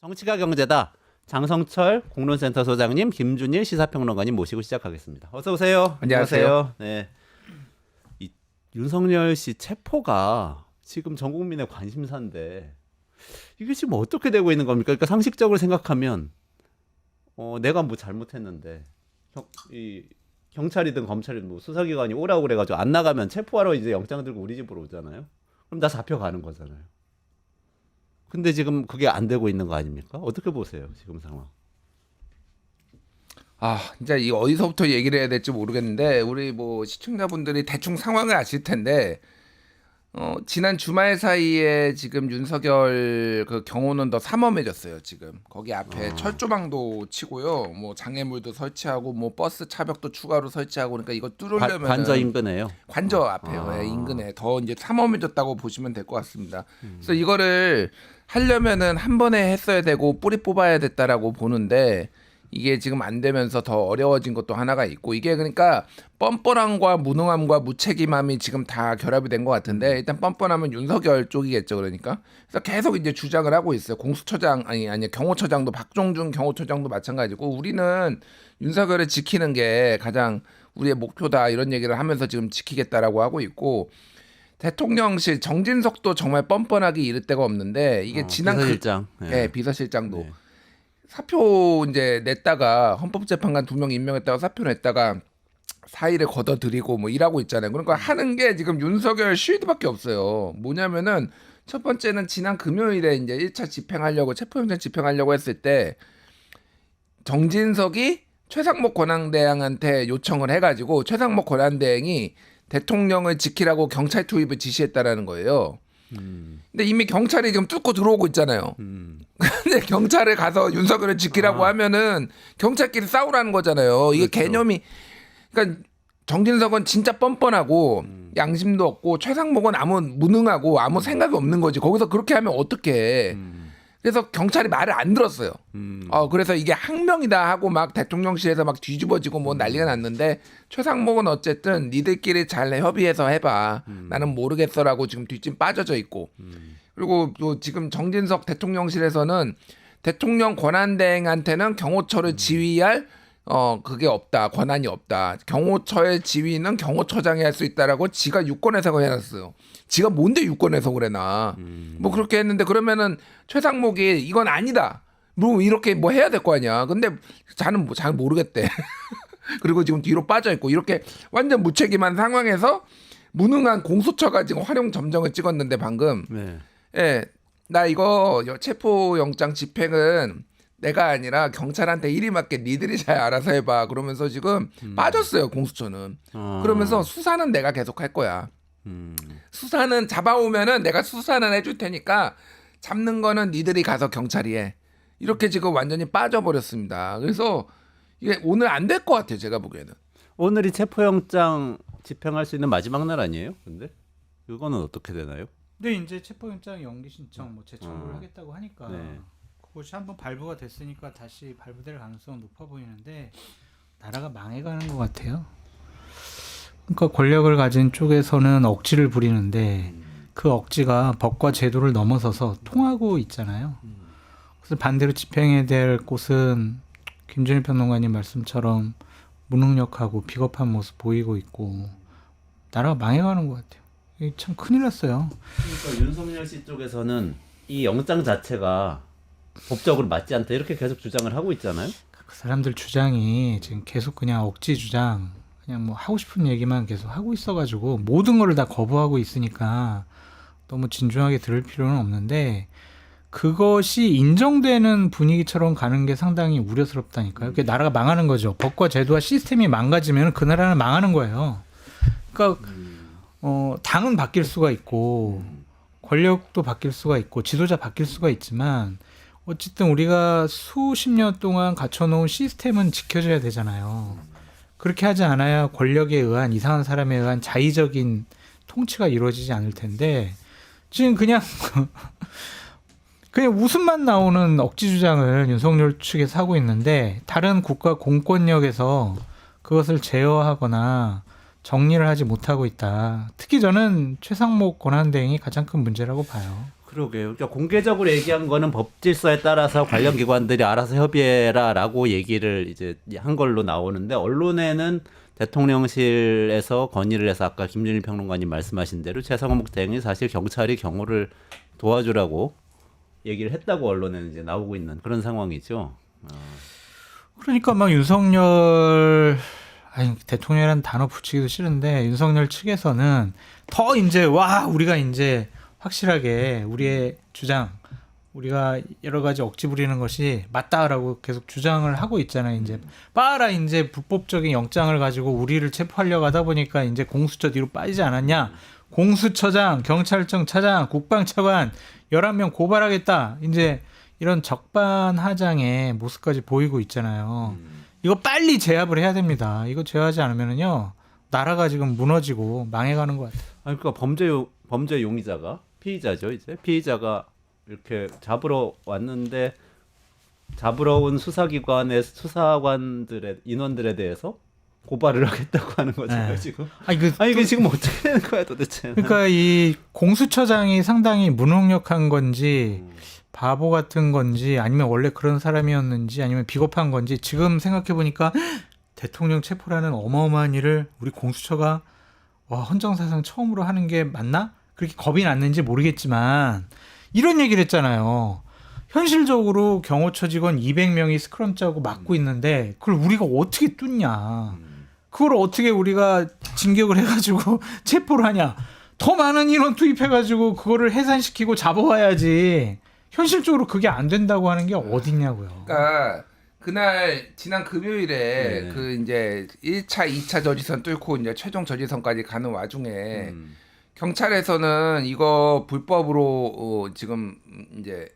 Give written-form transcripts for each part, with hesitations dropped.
정치가 경제다. 장성철 공론센터 소장님, 김준일 시사평론가님 모시고 시작하겠습니다. 어서 오세요. 안녕하세요. 네. 이 윤석열 씨 체포가 지금 전 국민의 관심사인데 이게 지금 어떻게 되고 있는 겁니까? 그러니까 상식적으로 생각하면 내가 뭐 잘못했는데 경찰이든 검찰이든 뭐 수사기관이 오라고 그래가지고 안 나가면 체포하러 이제 영장 들고 우리 집으로 오잖아요. 그럼 나 잡혀가는 거잖아요. 근데 지금 그게 안 되고 있는 거 아닙니까? 어떻게 보세요, 지금 상황? 진짜 이 어디서부터 얘기를 해야 될지 모르겠는데 우리 뭐 시청자분들이 대충 상황을 아실 텐데 지난 주말 사이에 지금 윤석열 그 경호는 더 삼엄해졌어요. 지금 거기 앞에 철조망도 치고요, 뭐 장애물도 설치하고 뭐 버스 차벽도 추가로 설치하고, 그러니까 이거 뚫으려면 관저 인근에요. 관저 앞에요. 예, 인근에 더 이제 삼엄해졌다고 보시면 될 것 같습니다. 그래서 이거를 하려면은 한 번에 했어야 되고 뿌리 뽑아야 됐다라고 보는데 이게 지금 안 되면서 더 어려워진 것도 하나가 있고, 이게 그러니까 뻔뻔함과 무능함과 무책임함이 지금 다 결합이 된 것 같은데, 일단 뻔뻔함은 윤석열 쪽이겠죠. 그러니까 그래서 계속 이제 주장을 하고 있어요. 공수처장 아니 경호처장도, 박종준 경호처장도 마찬가지고, 우리는 윤석열을 지키는 게 가장 우리의 목표다 이런 얘기를 하면서 지금 지키겠다라고 하고 있고, 대통령실 정진석도 정말 뻔뻔하기 이를 데가 없는데 이게 지난 비서실장, 비서실장도 네. 사표 이제 냈다가 헌법재판관 2명 임명했다가 사표 냈다가 사의를 걷어들이고 뭐 일하고 있잖아요. 그러니까 하는 게 지금 윤석열 쉴드밖에 없어요. 뭐냐면은 첫 번째는 지난 금요일에 이제 1차 집행하려고, 체포영장 집행하려고 했을 때 정진석이 최상목 권한대행한테 요청을 해가지고 최상목 권한대행이 대통령을 지키라고 경찰 투입을 지시했다라는 거예요. 근데 이미 경찰이 지금 뚫고 들어오고 있잖아요. 근데 경찰에 가서 윤석열을 지키라고 하면은 경찰끼리 싸우라는 거잖아요. 이게 그렇죠. 개념이, 그러니까 정진석은 진짜 뻔뻔하고 양심도 없고 최상목은 아무 무능하고 아무 생각이 없는 거지. 거기서 그렇게 하면 어떡해. 그래서 경찰이 말을 안 들었어요. 그래서 이게 항명이다 하고 막 대통령실에서 막 뒤집어지고 뭐 난리가 났는데, 최상목은 어쨌든 니들끼리 잘 협의해서 해봐. 나는 모르겠어라고 지금 뒷짐 빠져져 있고. 그리고 또 지금 정진석 대통령실에서는 대통령 권한대행한테는 경호처를 지휘할 그게 없다, 권한이 없다. 경호처의 지휘는 경호처장이 할 수 있다라고 지가 유권 해석을 해놨어요. 지가 뭔데 유권 해석을 해놔. 뭐 그렇게 했는데, 그러면은 최상목이 이건 아니다, 뭐 이렇게 뭐 해야 될 거 아니야. 근데 자는 잘 모르겠대. 그리고 지금 뒤로 빠져 있고, 이렇게 완전 무책임한 상황에서 무능한 공수처가 지금 활용 점정을 찍었는데 방금 네. 예, 나 이거 체포영장 집행은 내가 아니라 경찰한테 일이 맞게 니들이 잘 알아서 해봐 그러면서 지금 빠졌어요, 공수처는. 그러면서 수사는 내가 계속 할 거야. 수사는 잡아오면은 내가 수사는 해줄 테니까 잡는 거는 니들이 가서 경찰이 해. 이렇게 지금 완전히 빠져버렸습니다. 그래서 이게 오늘 안 될 것 같아요, 제가 보기에는. 오늘이 체포영장 집행할 수 있는 마지막 날 아니에요? 근데 그거는 어떻게 되나요? 근데 이제 체포영장 연기 신청 뭐 재청구를 하겠다고 하니까 네. 그것이 한번 발부가 됐으니까 다시 발부될 가능성은 높아 보이는데 나라가 망해가는 것 같아요. 그러니까 권력을 가진 쪽에서는 억지를 부리는데 그 억지가 법과 제도를 넘어서서 통하고 있잖아요. 그래서 반대로 집행해야 될 곳은 김준일 평론가님 말씀처럼 무능력하고 비겁한 모습 보이고 있고 나라가 망해가는 것 같아요. 이게 참 큰일 났어요. 그러니까 윤석열 씨 쪽에서는 이 영장 자체가 법적으로 맞지 않다 이렇게 계속 주장을 하고 있잖아요. 그 사람들 주장이 지금 계속 그냥 억지 주장, 그냥 뭐 하고 싶은 얘기만 계속 하고 있어가지고 모든 걸 다 거부하고 있으니까 너무 진중하게 들을 필요는 없는데, 그것이 인정되는 분위기처럼 가는 게 상당히 우려스럽다니까요. 그게 나라가 망하는 거죠. 법과 제도와 시스템이 망가지면 그 나라는 망하는 거예요. 그러니까 당은 바뀔 수가 있고 권력도 바뀔 수가 있고 지도자 바뀔 수가 있지만 어쨌든 우리가 수십 년 동안 갖춰놓은 시스템은 지켜져야 되잖아요. 그렇게 하지 않아야 권력에 의한, 이상한 사람에 의한 자의적인 통치가 이루어지지 않을 텐데, 지금 그냥 웃음만 나오는 억지 주장을 윤석열 측에서 하고 있는데, 다른 국가 공권력에서 그것을 제어하거나 정리를 하지 못하고 있다. 특히 저는 최상목 권한대행이 가장 큰 문제라고 봐요. 그러게요. 그러니까 공개적으로 얘기한 거는 법 질서에 따라서 관련 기관들이 알아서 협의해라라고 얘기를 이제 한 걸로 나오는데 언론에는 대통령실에서 건의를 해서 아까 김준일 평론가님 말씀하신 대로 최상목 대행이 사실 경찰이 경호를 도와주라고 얘기를 했다고 언론에는 이제 나오고 있는 그런 상황이죠. 그러니까 막 윤석열 아니 대통령이라는 단어 붙이기도 싫은데 윤석열 측에서는 더 이제 와 우리가 이제 확실하게 우리의 주장 우리가 여러 가지 억지 부리는 것이 맞다라고 계속 주장을 하고 있잖아요. 이제 빠라 이제 불법적인 영장을 가지고 우리를 체포하려고 하다 보니까 이제 공수처 뒤로 빠지지 않았냐. 공수처장, 경찰청 차장, 국방차관 11명 고발하겠다. 이제 이런 적반하장의 모습까지 보이고 있잖아요. 이거 빨리 제압을 해야 됩니다. 이거 제압하지 않으면은요. 나라가 지금 무너지고 망해가는 것 같아요. 아니, 그러니까 범죄 용의자가 피의자죠. 이제 피의자가 이렇게 잡으러 왔는데 잡으러 온 수사기관의 수사관들의 인원들에 대해서 고발을 하겠다고 하는 거잖아요. 네. 지금. 아니, 이게 지금 어떻게 되는 거야 도대체? 그러니까 이 공수처장이 상당히 무능력한 건지 바보 같은 건지 아니면 원래 그런 사람이었는지 아니면 비겁한 건지 지금 생각해 보니까 대통령 체포라는 어마어마한 일을 우리 공수처가 헌정사상 처음으로 하는 게 맞나? 그렇게 겁이 났는지 모르겠지만 이런 얘기를 했잖아요. 현실적으로 경호처 직원 200명이 스크럼 짜고 막고 있는데 그걸 우리가 어떻게 뚫냐. 그걸 어떻게 우리가 진격을 해가지고 체포를 하냐. 더 많은 인원 투입해가지고 그거를 해산시키고 잡아와야지. 현실적으로 그게 안 된다고 하는 게 어딨냐고요. 그러니까 그날 지난 금요일에 네. 그 이제 1차, 2차 저지선 뚫고 이제 최종 저지선까지 가는 와중에 경찰에서는 이거 불법으로 지금 이제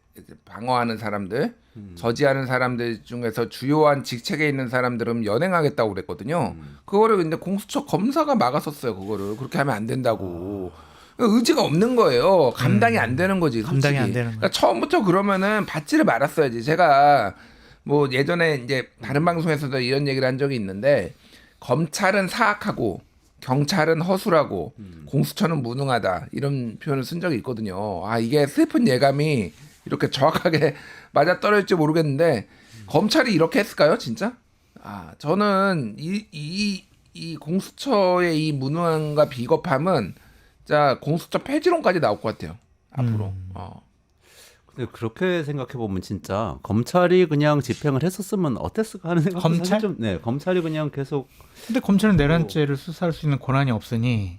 방어하는 사람들, 저지하는 사람들 중에서 주요한 직책에 있는 사람들은 연행하겠다고 그랬거든요. 그거를 근데 공수처 검사가 막았었어요. 그거를 그렇게 하면 안 된다고. 의지가 없는 거예요. 감당이 안 되는 거지. 솔직히. 감당이 안 되는 거예요. 그러니까 처음부터 그러면은 받지를 말았어야지. 제가 뭐 예전에 이제 다른 방송에서도 이런 얘기를 한 적이 있는데 검찰은 사악하고 경찰은 허술하고 공수처는 무능하다 이런 표현을 쓴 적이 있거든요. 아 이게 슬픈 예감이 이렇게 정확하게 맞아 떨어질지 모르겠는데 검찰이 이렇게 했을까요, 진짜? 아 저는 이 공수처의 이 무능함과 비겁함은 자 공수처 폐지론까지 나올 것 같아요. 앞으로. 근데 그렇게 생각해 보면 진짜 검찰이 그냥 집행을 했었으면 어땠을까 하는 생각도 검찰? 사실 좀 네, 검찰이 그냥 계속 근데 검찰은 내란죄를 수사할 수 있는 권한이 없으니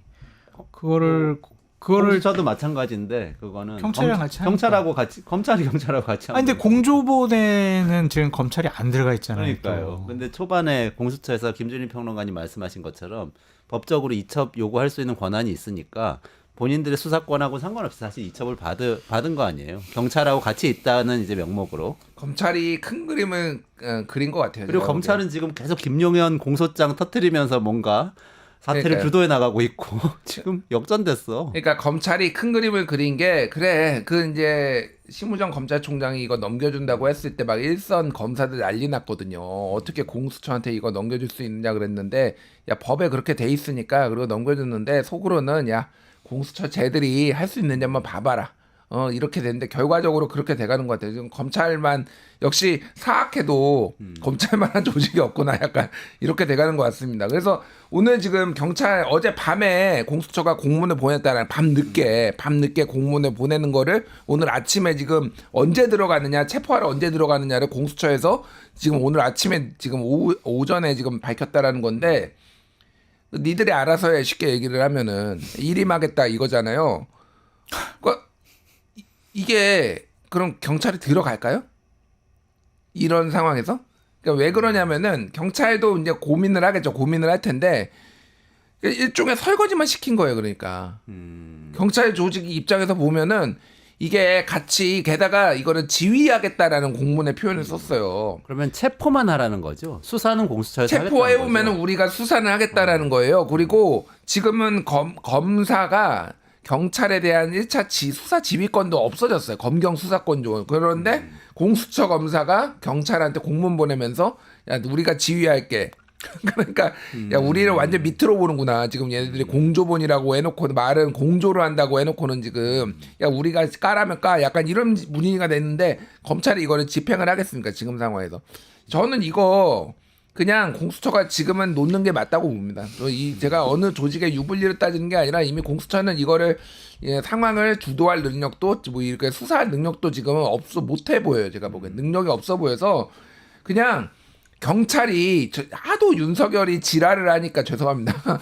그거를 공수처도 마찬가지인데 그거는 경찰이랑 같이 하니까. 경찰하고 같이 경찰하고 같이 아니 근데 하는 공조보내는 지금 검찰이 안 들어가 있잖아요. 그러니까요. 또. 근데 초반에 공수처에서 김준일 평론가님 말씀하신 것처럼 법적으로 이첩 요구할 수 있는 권한이 있으니까 본인들의 수사권하고 상관없이 사실 이첩을 받은 거 아니에요. 경찰하고 같이 있다는 이제 명목으로. 검찰이 큰 그림을 그린 것 같아요. 그리고 제가 검찰은 지금 계속 김용현 공소장 터트리면서 뭔가 사태를 그러니까요. 주도해 나가고 있고 지금 역전됐어. 그러니까 검찰이 큰 그림을 그린 게 그래 그 이제 심우정 검찰총장이 이거 넘겨준다고 했을 때 막 일선 검사들 난리 났거든요. 어떻게 공수처한테 이거 넘겨줄 수 있느냐 그랬는데 야 법에 그렇게 돼 있으니까 그리고 넘겨줬는데 속으로는 야 공수처 쟤들이 할 수 있는지 한번 봐봐라. 이렇게 됐는데 결과적으로 그렇게 돼가는 것 같아요. 지금 검찰만 역시 사악해도 검찰만한 조직이 없구나 약간 이렇게 돼가는 것 같습니다. 그래서 오늘 지금 경찰 어제 밤에 공수처가 공문을 보냈다는 밤늦게 공문을 보내는 거를 오늘 아침에 지금 언제 들어가느냐 체포하러 언제 들어가느냐를 공수처에서 지금 오늘 아침에 지금 오전에 지금 밝혔다라는 건데 니들이 알아서 해 쉽게 얘기를 하면은 일임하겠다 이거잖아요. 그러니까 이게 그럼 경찰이 들어갈까요? 이런 상황에서? 그러니까 왜 그러냐면은 경찰도 이제 고민을 하겠죠. 고민을 할 텐데 일종의 설거지만 시킨 거예요. 그러니까 경찰 조직 입장에서 보면은 이게 같이 게다가 이거를 지휘하겠다라는 공문의 표현을 썼어요. 그러면 체포만 하라는 거죠. 수사는 공수처에서 체포해 하겠다는 보면은 거죠. 우리가 수사는 하겠다라는 거예요. 그리고 지금은 검사가 경찰에 대한 1차 수사 지휘권도 없어졌어요. 검경 수사권도. 그런데 공수처 검사가 경찰한테 공문 보내면서 야 우리가 지휘할게. 그러니까 야 우리를 완전 밑으로 보는구나. 지금 얘네들이 공조본이라고 해놓고 말은 공조를 한다고 해놓고는 지금 야 우리가 까라면 까 약간 이런 분위기가 됐는데 검찰이 이거를 집행을 하겠습니까? 지금 상황에서 저는 이거 그냥 공수처가 지금은 놓는 게 맞다고 봅니다. 제가 어느 조직의 유불리를 따지는 게 아니라 이미 공수처는 이거를 상황을 주도할 능력도 뭐 이렇게 수사할 능력도 지금은 못해 보여요. 제가 보기엔 능력이 없어 보여서 그냥 경찰이 하도 윤석열이 지랄을 하니까 죄송합니다.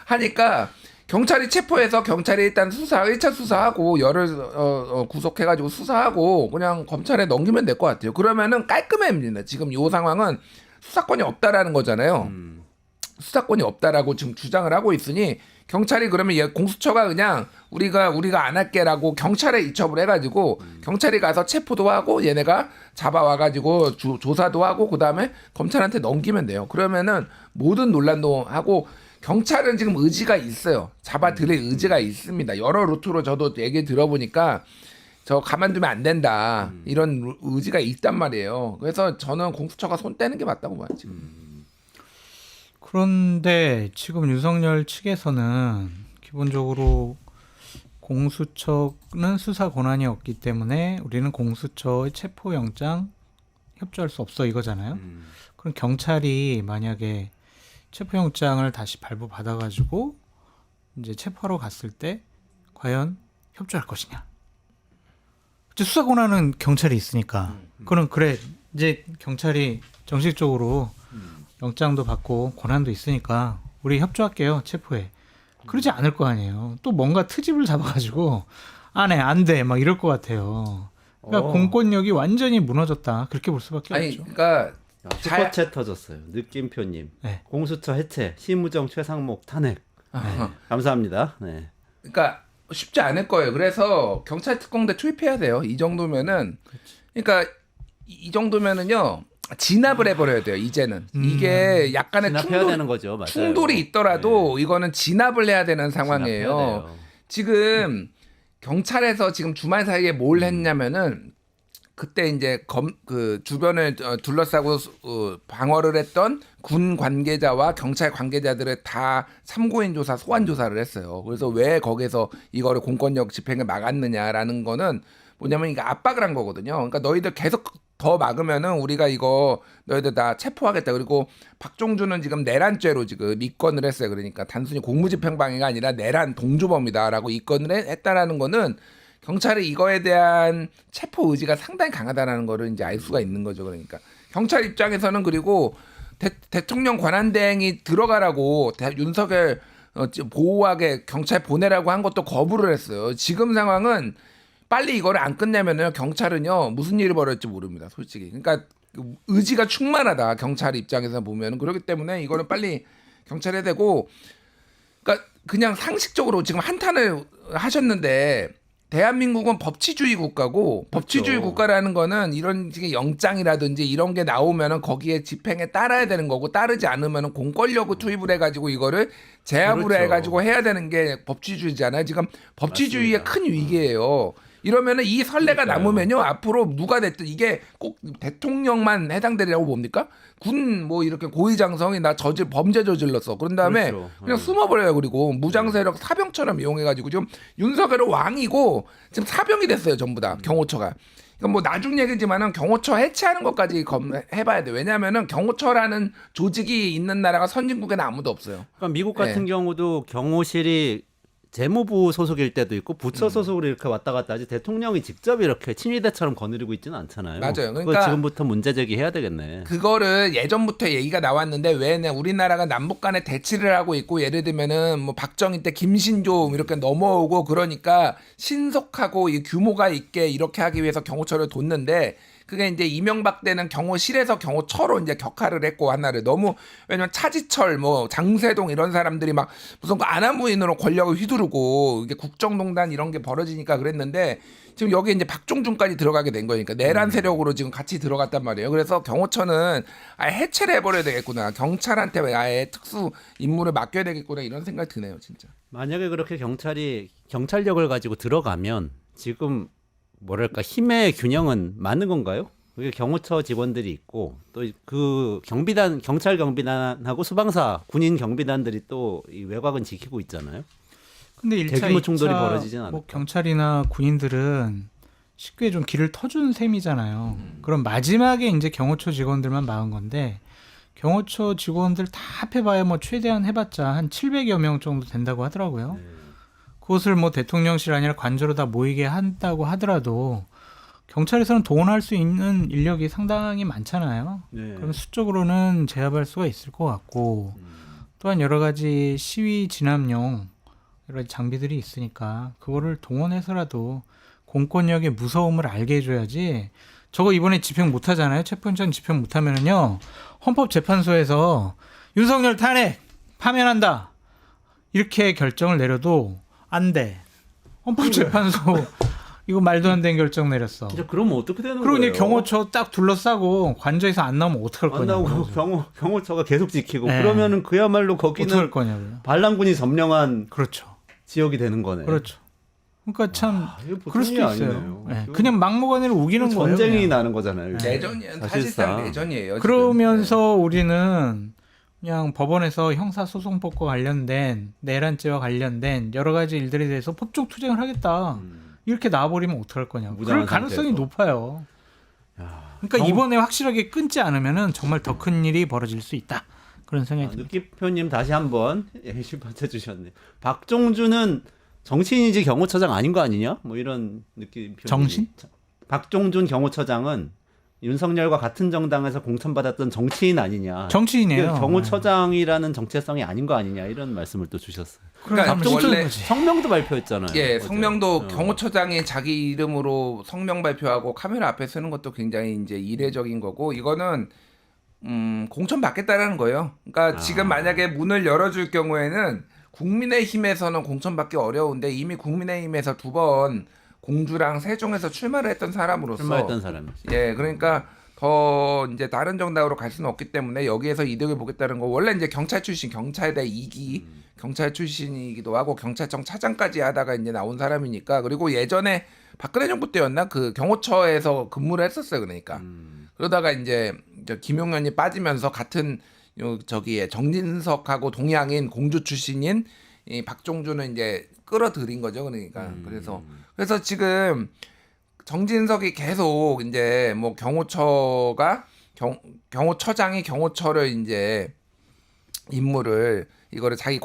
하니까 경찰이 체포해서 경찰이 일단 1차 수사하고 열을 구속해가지고 수사하고 그냥 검찰에 넘기면 될 것 같아요. 그러면은 깔끔해집니다. 지금 이 상황은 수사권이 없다라는 거잖아요. 수사권이 없다라고 지금 주장을 하고 있으니 경찰이 그러면 공수처가 그냥 우리가 안 할게라고 경찰에 이첩을 해가지고 경찰이 가서 체포도 하고 얘네가 잡아와가지고 조사도 하고 그 다음에 검찰한테 넘기면 돼요. 그러면은 모든 논란도 하고 경찰은 지금 의지가 있어요. 잡아들일 의지가 있습니다. 여러 루트로 저도 얘기 들어보니까 저 가만두면 안 된다 이런 의지가 있단 말이에요. 그래서 저는 공수처가 손 떼는 게 맞다고 봐요. 지금. 그런데 지금 윤석열 측에서는 기본적으로 공수처는 수사 권한이 없기 때문에 우리는 공수처의 체포영장 협조할 수 없어 이거잖아요. 그럼 경찰이 만약에 체포영장을 다시 발부받아가지고 이제 체포하러 갔을 때 과연 협조할 것이냐? 수사 권한은 경찰이 있으니까. 그럼 그래 이제 경찰이 정식적으로 영장도 받고 권한도 있으니까 우리 협조할게요 체포에. 그러지 않을 거 아니에요. 또 뭔가 트집을 잡아가지고 안 돼 막 이럴 것 같아요. 그러니까 공권력이 완전히 무너졌다 그렇게 볼 수밖에 없죠. 그러니까 슈퍼챗 터졌어요. 느낌표님. 네. 공수처 해체, 심우정 최상목 탄핵. 네. 감사합니다. 네. 그러니까 쉽지 않을 거예요. 그래서 경찰 특공대 투입해야 돼요. 이 정도면은 그러니까 이 정도면은요. 진압을 해버려야 돼요. 이제는 이게 약간의 진압해야 되는 거죠. 맞아요. 충돌이 있더라도 이거는 진압을 해야 되는 상황이에요. 진압해야 돼요. 지금 경찰에서 지금 주말 사이에 뭘 했냐면은 그때 이제 그 주변을 둘러싸고 방어를 했던 군 관계자와 경찰 관계자들을 다 참고인 조사, 소환 조사를 했어요. 그래서 왜 거기서 이거를 공권력 집행을 막았느냐라는 거는 뭐냐면 이게 압박을 한 거거든요. 그러니까 너희들 계속 더 막으면은 우리가 이거 너희들 다 체포하겠다. 그리고 박종준은 지금 내란죄로 지금 입건을 했어요. 그러니까 단순히 공무집행방해가 아니라 내란 동주범이다라고 입건을 했다라는 거는 경찰이 이거에 대한 체포 의지가 상당히 강하다라는 거를 이제 알 수가 있는 거죠. 그러니까 경찰 입장에서는 그리고 대통령 권한대행이 들어가라고 윤석열 보호하게 경찰 보내라고 한 것도 거부를 했어요. 지금 상황은 빨리 이거를 안 끝내면은 경찰은요 무슨 일이 벌어질지 모릅니다. 솔직히. 그러니까 의지가 충만하다 경찰 입장에서 보면은 그렇기 때문에 이거는 빨리 경찰에 되고 그러니까 그냥 상식적으로 지금 한탄을 하셨는데 대한민국은 법치주의 국가고 그렇죠. 법치주의 국가라는 거는 이런 식의 영장이라든지 이런 게 나오면은 거기에 집행에 따라야 되는 거고 따르지 않으면은 공권력을 투입을 해가지고 이거를 제압을 그렇죠. 해가지고 해야 되는 게 법치주의잖아요. 지금 법치주의의 맞습니다. 큰 위기예요. 이러면은 이 선례가 그러니까요. 남으면요 앞으로 누가 됐든 이게 꼭 대통령만 해당되리라고 봅니까? 군 뭐 이렇게 고위장성이 나 범죄 저질렀어. 그런 다음에 그렇죠. 그냥 숨어버려요. 그리고 무장세력 사병처럼 이용해가지고 지금 윤석열은 왕이고 지금 사병이 됐어요. 전부 다 경호처가. 그러니까 뭐 나중 얘기지만은 경호처 해체하는 것까지 해봐야 돼. 왜냐하면은 경호처라는 조직이 있는 나라가 선진국에는 아무도 없어요. 그러니까 미국 같은 경우도 경호실이 재무부 소속일 때도 있고 부처 소속으로 이렇게 왔다 갔다 하지 대통령이 직접 이렇게 친위대처럼 거느리고 있지는 않잖아요. 맞아요. 그거 그러니까 지금부터 문제 제기해야 되겠네. 그거를 예전부터 얘기가 나왔는데 왜 우리나라가 남북 간에 대치를 하고 있고 예를 들면은 뭐 박정희 때 김신조 이렇게 넘어오고 그러니까 신속하고 이 규모가 있게 이렇게 하기 위해서 경호처를 뒀는데 그게 이제 이명박 때는 경호실에서 경호처로 이제 격하를 했고 하나를 너무 왜냐면 차지철 뭐 장세동 이런 사람들이 막 무슨 안하무인으로 권력을 휘두르고 이게 국정농단 이런 게 벌어지니까 그랬는데 지금 여기 이제 박종준까지 들어가게 된 거니까 내란 세력으로 지금 같이 들어갔단 말이에요. 그래서 경호처는 아예 해체를 해버려야 되겠구나. 경찰한테 아예 특수 임무를 맡겨야 되겠구나 이런 생각이 드네요, 진짜. 만약에 그렇게 경찰이 경찰력을 가지고 들어가면 지금 뭐랄까 힘의 균형은 맞는 건가요? 그게 경호처 직원들이 있고 또 그 경비단 경찰 경비단하고 수방사 군인 경비단들이 또 이 외곽은 지키고 있잖아요. 근데 1차, 대규모 충돌이 2차 벌어지진 뭐 않을까. 경찰이나 군인들은 쉽게 좀 길을 터준 셈이잖아요. 그럼 마지막에 이제 경호처 직원들만 막은 건데 경호처 직원들 다 합해봐야 뭐 최대한 해봤자 한 700여 명 정도 된다고 하더라고요. 네. 그것을 뭐 대통령실 아니라 관저로 다 모이게 한다고 하더라도 경찰에서는 동원할 수 있는 인력이 상당히 많잖아요. 네. 그럼 수적으로는 제압할 수가 있을 것 같고 또한 여러 가지 시위 진압용 여러 가지 장비들이 있으니까 그거를 동원해서라도 공권력의 무서움을 알게 해줘야지. 저거 이번에 집행 못하잖아요. 체포영장 집행 못하면은요 헌법재판소에서 윤석열 탄핵 파면한다 이렇게 결정을 내려도 안 돼. 헌법재판소 이거 말도 안 되는 결정 내렸어. 진짜 그러면 어떻게 되는 그리고 거예요? 이제 경호처 딱 둘러싸고 관저에서 안 나오면 어떡할 안 거냐고. 나오고 경호처가 계속 지키고 네. 그러면은 그야말로 어떡할 거기는 거냐고요. 반란군이 점령한 그렇죠. 지역이 되는 거네. 그렇죠. 그러니까 참 이거 보통 그럴 수도 일이 있어요. 아니네요. 네, 이거 그냥 막무가내로 우기는 거예요. 전쟁이 그냥. 나는 거잖아요. 이게. 내전이에요. 사실상 사실상. 내전이에요. 지금. 그러면서 우리는 그냥 법원에서 형사소송법과 관련된 내란죄와 관련된 여러 가지 일들에 대해서 법적 투쟁을 하겠다. 이렇게 나와버리면 어떡할 거냐고. 그럴 무장한 가능성이 상태에서. 높아요. 야, 그러니까 이번에 확실하게 끊지 않으면은 정말 더 큰 일이 벌어질 수 있다. 그런 생각이 듭니다. 느끼표님 다시 한번 예시받쳐 주셨네. 박종준은 정치인이지 경호처장 아닌 거 아니냐? 뭐 이런 느낌표. 정신? 박종준 경호처장은 윤석열과 같은 정당에서 공천받았던 정치인 아니냐? 정치인이에요. 이게 경호처장이라는 정체성이 아닌 거 아니냐 이런 말씀을 또 주셨어요. 그러니까 박종준 원래 거지. 성명도 발표했잖아요. 예, 어제. 성명도 경호처장이 자기 이름으로 성명 발표하고 카메라 앞에 서는 것도 굉장히 이제 이례적인 거고 이거는 공천 받겠다라는 거예요. 그러니까 지금 만약에 문을 열어줄 경우에는 국민의힘에서는 공천 받기 어려운데 이미 국민의힘에서 2번 공주랑 세종에서 출마를 했던 사람으로서 출마했던 사람이. 예, 그러니까 더 이제 다른 정당으로 갈 수는 없기 때문에 여기에서 이득을 보겠다는 거. 원래 이제 경찰 출신, 경찰대 2기 경찰 출신이기도 하고 경찰청 차장까지 하다가 이제 나온 사람이니까. 그리고 예전에 박근혜 정부 때였나 그 경호처에서 근무를 했었어요. 그러니까 그러다가 이제 김용현이 빠지면서 같은 저기에 정진석하고 동양인 공주 출신인 이 박종준은 이제 끌어들인 거죠. 그러니까 그래서 지금 정진석이 계속 이제 뭐 경호처장이 경호처를 이제 임무를 이거를 자기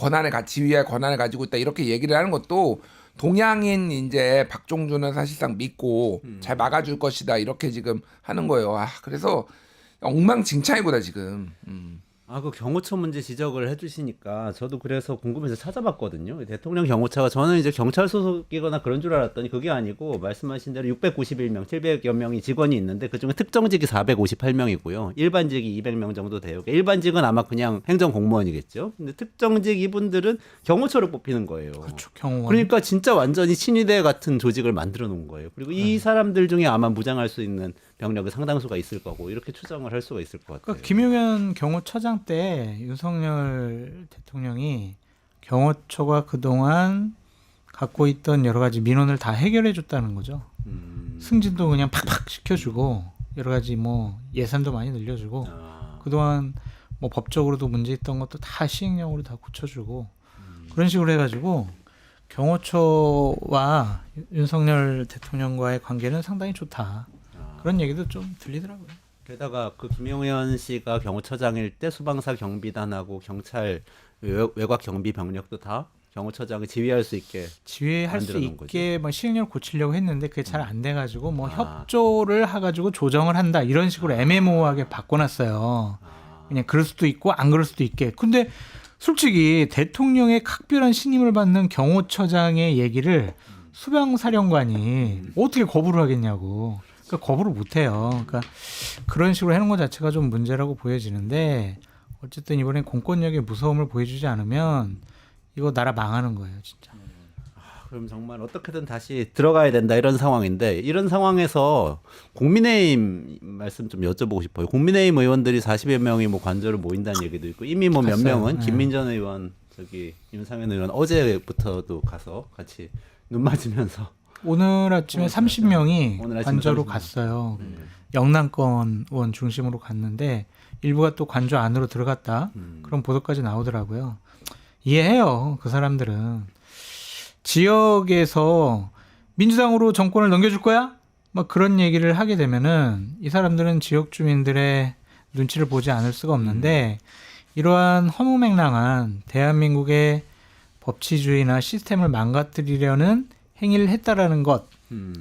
지휘할 권한을 가지고 있다 이렇게 얘기를 하는 것도 동양인 이제 박종준은 사실상 믿고 잘 막아줄 것이다 이렇게 지금 하는 거예요. 그래서 엉망진창이구나 지금. 그 경호처 문제 지적을 해주시니까 저도 그래서 궁금해서 찾아봤거든요. 대통령 경호처가 저는 이제 경찰 소속이거나 그런 줄 알았더니 그게 아니고 말씀하신 대로 691명, 700여 명이 직원이 있는데 그중에 특정직이 458명이고요. 일반직이 200명 정도 돼요. 일반직은 아마 그냥 행정공무원이겠죠. 근데 특정직 이분들은 경호처를 뽑히는 거예요. 그렇죠. 경호원. 그러니까 진짜 완전히 친위대 같은 조직을 만들어 놓은 거예요. 그리고 이 사람들 중에 아마 무장할 수 있는 병력이 상당수가 있을 거고 이렇게 추정을 할 수가 있을 것 같아요. 그러니까 김용현 경호처장 때 윤석열 대통령이 경호처가 그동안 갖고 있던 여러 가지 민원을 다 해결해 줬다는 거죠. 승진도 그냥 팍팍 시켜주고 여러 가지 뭐 예산도 많이 늘려주고 그동안 뭐 법적으로도 문제 있던 것도 다 시행령으로 다 고쳐주고 그런 식으로 해가지고 경호처와 윤석열 대통령과의 관계는 상당히 좋다. 그런 얘기도 좀 들리더라고요. 게다가 그 김용현 씨가 경호처장일 때 수방사 경비단하고 경찰 외곽 경비 병력도 다 경호처장이 지휘할 수 있게 지휘할 수 만들어 놓은 있게 뭐 시행령을 고치려고 했는데 그게 잘 안 돼가지고 뭐 협조를 해가지고 조정을 한다 이런 식으로 애매모호하게 바꿔놨어요. 그냥 그럴 수도 있고 안 그럴 수도 있게. 근데 솔직히 대통령의 각별한 신임을 받는 경호처장의 얘기를 수방사령관이 어떻게 거부를 하겠냐고. 그러니까 거부를 못해요. 그러니까 그런 식으로 해놓은 것 자체가 좀 문제라고 보여지는데 어쨌든 이번엔 공권력의 무서움을 보여주지 않으면 이거 나라 망하는 거예요, 진짜. 그럼 정말 어떻게든 다시 들어가야 된다 이런 상황인데 이런 상황에서 국민의힘 말씀 좀 여쭤보고 싶어요. 국민의힘 의원들이 40여 명이 뭐 관저를 모인다는 얘기도 있고 이미 뭐 몇 갔어요. 명은 네. 김민전 의원 윤상현 의원 어제부터도 가서 같이 눈 맞으면서 오늘 아침에 맞아요. 30명이 오늘 아침에 관저로 30명. 갔어요. 네. 영남권 의원 중심으로 갔는데 일부가 또 관저 안으로 들어갔다. 음. 그런 보도까지 나오더라고요. 이해해요. 그 사람들은 지역에서 민주당으로 정권을 넘겨줄 거야? 막 그런 얘기를 하게 되면은 이 사람들은 지역 주민들의 눈치를 보지 않을 수가 없는데 이러한 허무맹랑한 대한민국의 법치주의나 시스템을 망가뜨리려는 행위를 했다라는 것,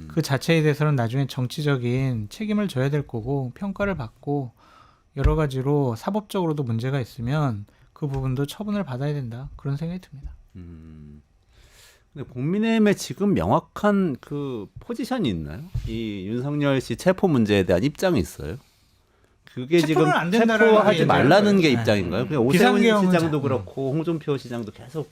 그 자체에 대해서는 나중에 정치적인 책임을 져야 될 거고 평가를 받고 여러 가지로 사법적으로도 문제가 있으면 그 부분도 처분을 받아야 된다. 그런 생각이 듭니다. 근데 국민의힘에 지금 명확한 그 포지션이 있나요? 이 윤석열 씨 체포 문제에 대한 입장이 있어요? 그게 지금 체포는 안 된다라는 체포하지 게 말라는 게 네. 입장인가요? 그냥 오세훈 비상계엄은 시장도 자- 그렇고 홍준표 시장도 계속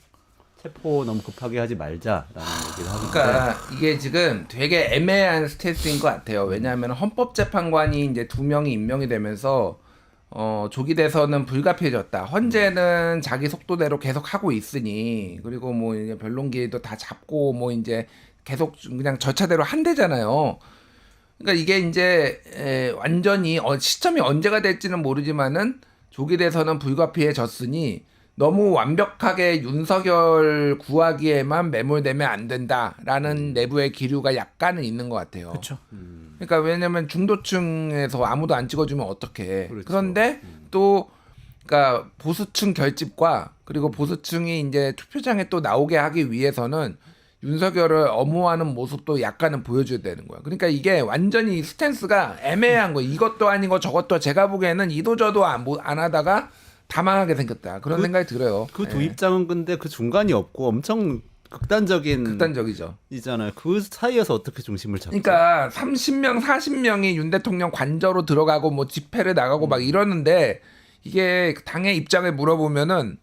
체포 너무 급하게 하지 말자라는 얘기를 하고 그러니까 이게 지금 되게 애매한 스탠스인 것 같아요. 왜냐하면 헌법재판관이 이제 2명이 임명이 되면서 조기 대선은 불가피해졌다. 헌재는 자기 속도대로 계속 하고 있으니 그리고 뭐 이제 변론기도 다 잡고 뭐 이제 계속 그냥 절차대로 한대잖아요. 그러니까 이게 이제 완전히 시점이 언제가 될지는 모르지만은 조기 대선은 불가피해졌으니 너무 완벽하게 윤석열 구하기에만 매몰되면 안 된다라는 내부의 기류가 약간은 있는 것 같아요. 그렇죠. 그러니까 왜냐면 중도층에서 아무도 안 찍어주면 어떡해. 그렇죠. 그런데 또 그러니까 보수층 결집과 그리고 보수층이 이제 투표장에 또 나오게 하기 위해서는 윤석열을 엄호하는 모습도 약간은 보여줘야 되는 거야. 그러니까 이게 완전히 스탠스가 애매한 거야. 이것도 아니고 저것도 제가 보기에는 이도저도 안 하다가 다 망하게 생겼다. 그런 생각이 들어요. 그 두 예. 입장은 근데 그 중간이 없고 엄청 극단적이죠. 이잖아요. 그 사이에서 어떻게 중심을 잡죠? 그러니까 30명, 40명이 윤 대통령 관저로 들어가고 뭐 집회를 나가고 막 이러는데 이게 당의 입장을 물어보면은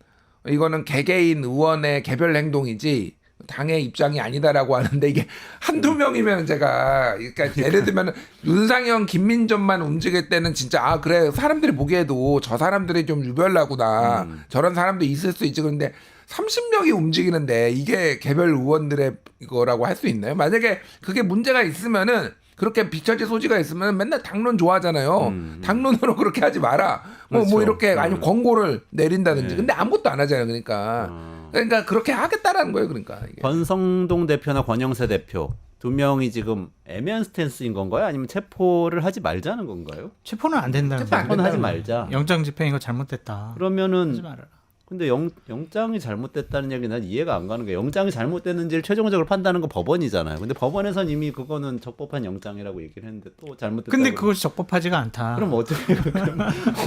이거는 개개인 의원의 개별 행동이지 당의 입장이 아니다라고 하는데 이게 한두 명이면 제가 그러니까 예를 들면 윤상현, 김민전만 움직일 때는 진짜 아 그래 사람들이 보기에도 저 사람들이 좀 유별나구나 저런 사람도 있을 수 있지. 그런데 30명이 움직이는데 이게 개별 의원들의 이거라고 할 수 있나요? 만약에 그게 문제가 있으면은 그렇게 비춰질 소지가 있으면 맨날 당론 좋아하잖아요. 당론으로 그렇게 하지 마라. 뭐 그렇죠. 이렇게 아니면 권고를 내린다든지. 네. 근데 아무것도 안 하잖아요. 그러니까 그렇게 하겠다라는 거예요. 그러니까 이게. 권성동 대표나 권영세 대표 두 명이 지금 애매한 스탠스인 건가요? 아니면 체포를 하지 말자는 건가요? 체포는 안 된다는 체포 안 거죠. 체포는 하지 말자. 영장 집행 이거 잘못됐다. 하지 그러면은 말아라. 근데 영장이 잘못됐다는 얘기는 난 이해가 안 가는 게 영장이 잘못됐는지를 최종적으로 판단하는 거 법원이잖아요. 근데 법원에선 이미 그거는 적법한 영장이라고 얘기를 했는데 또 잘못됐다고. 근데 그것이 적법하지가 않다. 그럼 어떻게 그럼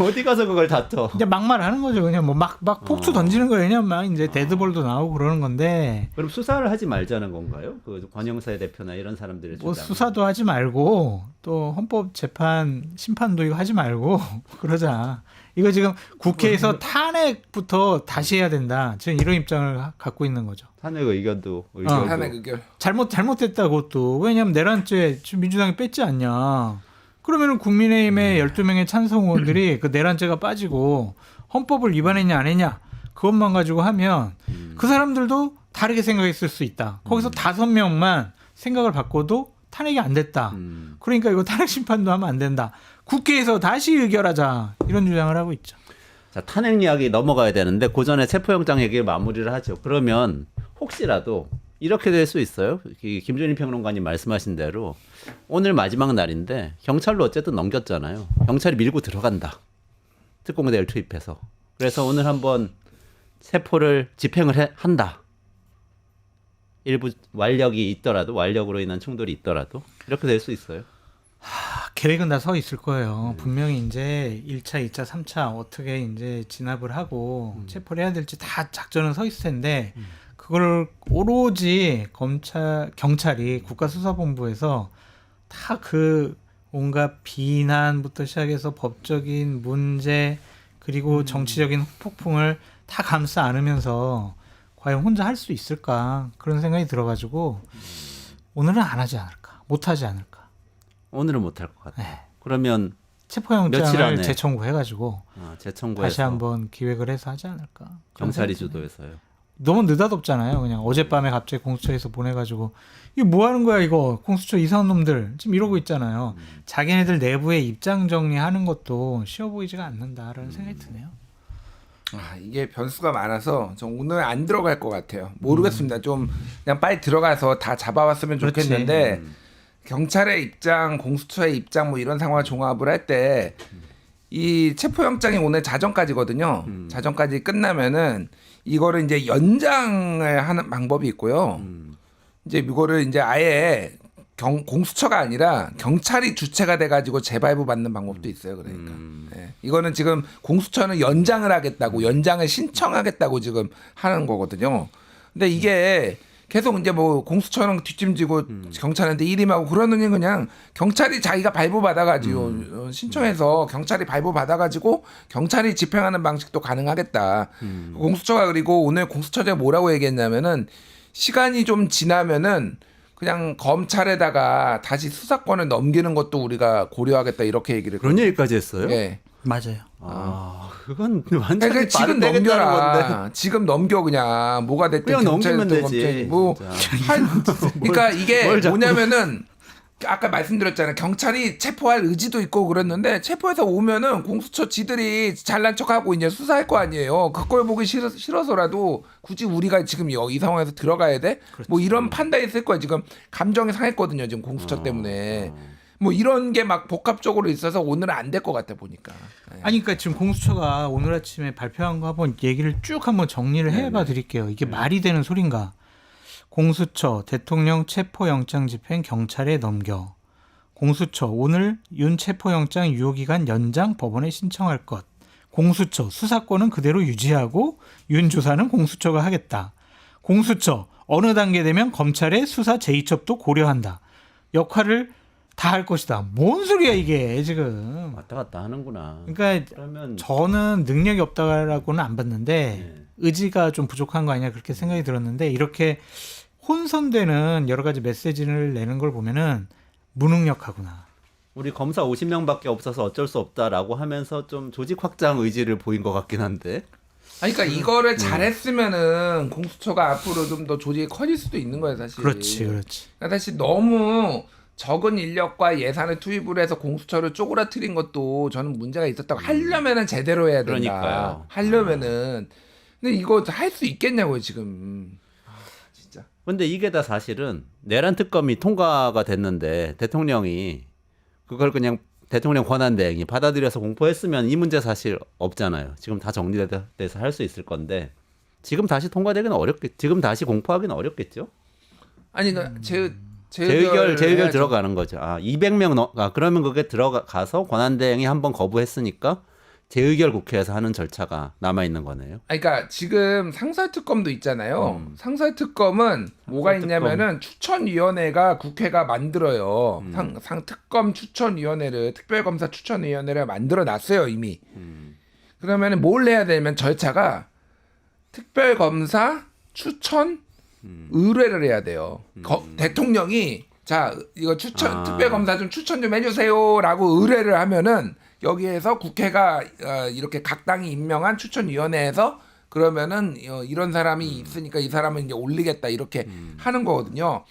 어디 가서 그걸 다퉈? 이제 막말하는 거죠. 그냥 뭐 막 폭투 던지는 거예요. 그냥 막 이제 데드볼도 나오고 그러는 건데 그럼 수사를 하지 말자는 건가요? 그 권영세 대표나 이런 사람들의 뭐 주장. 수사도 하지 말고 또 헌법 재판 심판도 이거 하지 말고 그러자. 이거 지금 국회에서 탄핵부터 다시 해야 된다. 지금 이런 입장을 갖고 있는 거죠. 탄핵 의견도 의견도. 탄핵 의견. 잘못됐다고 또. 왜냐하면 내란죄 지금 민주당이 뺐지 않냐. 그러면은 국민의힘의 12명의 찬성 의원들이 그 내란죄가 빠지고 헌법을 위반했냐 안 했냐 그것만 가지고 하면 그 사람들도 다르게 생각했을 수 있다. 거기서 5명만 생각을 바꿔도 탄핵이 안 됐다. 그러니까 이거 탄핵 심판도 하면 안 된다. 국회에서 다시 의결하자. 이런 주장을 하고 있죠. 자, 탄핵 이야기 넘어가야 되는데 그 전에 체포영장 얘기를 마무리를 하죠. 그러면 혹시라도 이렇게 될 수 있어요. 김준일 평론가님 말씀하신 대로 오늘 마지막 날인데 경찰로 어쨌든 넘겼잖아요. 경찰이 밀고 들어간다. 특공대를 투입해서. 그래서 오늘 한번 체포를 집행을 한다. 일부 완력이 있더라도 완력으로 인한 충돌이 있더라도 이렇게 될 수 있어요. 계획은 다 서 있을 거예요. 분명히 이제 1차, 2차, 3차 어떻게 이제 진압을 하고 체포를 해야 될지 다 작전은 서 있을 텐데 그걸 오로지 경찰이 국가수사본부에서 다 그 온갖 비난부터 시작해서 법적인 문제 그리고 정치적인 폭풍을 다 감싸 안으면서 과연 혼자 할 수 있을까 그런 생각이 들어가지고 오늘은 안 하지 않을까, 못 하지 않을까. 오늘은 못할 것 같아요. 네. 그러면 며칠 체포영장을 안에 재청구해가지고 재청구해서 다시 한번 기획을 해서 하지 않을까. 그런 경찰이 생각이 드네요. 주도해서요. 너무 느닷없잖아요. 그냥 어젯밤에 갑자기 공수처에서 보내가지고 이거 뭐 하는 거야 이거 공수처 이상한 놈들 지금 이러고 있잖아요. 자기네들 내부의 입장 정리하는 것도 쉬워 보이지가 않는다라는 생각이 드네요. 아, 이게 변수가 많아서 저 오늘 안 들어갈 것 같아요. 모르겠습니다. 좀 그냥 빨리 들어가서 다 잡아왔으면 그렇지. 좋겠는데 경찰의 입장, 공수처의 입장 뭐 이런 상황을 종합을 할 때 이 체포영장이 오늘 자정까지거든요. 자정까지 끝나면은 이거를 이제 연장을 하는 방법이 있고요. 이제 이거를 이제 아예 공수처가 아니라 경찰이 주체가 돼가지고 재발부 받는 방법도 있어요. 그러니까 예. 이거는 지금 공수처는 연장을 하겠다고 연장을 신청하겠다고 지금 하는 거거든요. 근데 이게 계속 이제 뭐 공수처는 뒷짐지고 경찰한테 일임하고 그러느니 그냥 경찰이 자기가 발부 받아가지고 신청해서 경찰이 발부 받아가지고 경찰이 집행하는 방식도 가능하겠다. 공수처가 그리고 오늘 공수처장이 뭐라고 얘기했냐면은 시간이 좀 지나면은 그냥 검찰에다가 다시 수사권을 넘기는 것도 우리가 고려하겠다 이렇게 얘기를 그런 얘기까지 했어요? 예. 맞아요. 아, 그건 완전히 그러니까 지금 빠르겠다는 건데. 넘겨라. 지금 넘겨 그냥 뭐가 됐든 그냥 넘기면 경찰도 되지. 검찰이 뭐 그러니까 이게 뭘 자꾸- 뭐냐면은 아까 말씀드렸잖아요. 경찰이 체포할 의지도 있고 그랬는데 체포해서 오면은 공수처 지들이 잘난 척하고 이제 수사할 거 아니에요. 그걸 보기 싫어서라도 굳이 우리가 지금 이 상황에서 들어가야 돼? 뭐 이런 판단이 있을 거야. 지금 감정이 상했거든요. 지금 공수처 때문에. 뭐 이런 게 막 복합적으로 있어서 오늘은 안 될 것 같아 보니까. 예. 아니 그러니까 지금 공수처가 오늘 아침에 발표한 거 한번 얘기를 쭉 한번 정리를 해봐 드릴게요. 이게 말이 되는 소린가? 공수처 대통령 체포영장 집행 경찰에 넘겨. 공수처 오늘 윤 체포영장 유효기간 연장 법원에 신청할 것. 공수처 수사권은 그대로 유지하고 윤 조사는 공수처가 하겠다. 공수처 어느 단계 되면 검찰의 수사 제이첩도 고려한다. 역할을 다 할 것이다. 뭔 소리야 이게 지금. 왔다 갔다 하는구나. 그러니까 그러면 저는 능력이 없다라고는 안 봤는데 네. 의지가 좀 부족한 거 아니냐 그렇게 생각이 들었는데 이렇게 혼선되는 여러 가지 메시지를 내는 걸 보면은 무능력하구나. 우리 검사 50명밖에 없어서 어쩔 수 없다라고 하면서 좀 조직 확장 의지를 보인 것 같긴 한데. 아니, 그러니까 이거를 잘했으면은 공수처가 앞으로 좀 더 조직이 커질 수도 있는 거예요, 사실. 그렇지, 그렇지. 그러니까 사실 너무 적은 인력과 예산을 투입을 해서 공수처를 쪼그라뜨린 것도 저는 문제가 있었다고 하려면은 제대로 해야 된다. 그러니까요. 하려면은. 근데 이거 할 수 있겠냐고요, 지금. 진짜. 근데 이게 다 사실은 내란 특검이 통과가 됐는데 대통령이 그걸 그냥 대통령 권한대행이 받아들여서 공포했으면 이 문제 사실 없잖아요. 지금 다 정리돼서 할 수 있을 건데 지금 다시 통과되기는 어렵겠. 지금 다시 공포하기는 어렵겠죠. 아니, 그러니까 재의결 해야죠. 들어가는 거죠. 아 200명 그러면 그게 들어가서 권한대행이 한번 거부했으니까 재의결 국회에서 하는 절차가 남아 있는 거네요. 아니, 그러니까 지금 상설특검도 있잖아요. 상설특검은 뭐가 상설특검. 있냐면은 추천위원회가 국회가 만들어요. 특검 추천위원회를 특별검사 추천위원회를 만들어 놨어요 이미. 그러면은 뭘 해야 되냐면 절차가 특별검사 추천 의뢰를 해야 돼요. 대통령이 자 이거 특별검사 좀 추천 좀 해주세요라고 의뢰를 하면은 여기에서 국회가 이렇게 각 당이 임명한 추천위원회에서 그러면은 이런 사람이 있으니까 이 사람은 이제 올리겠다 이렇게 하는 거거든요.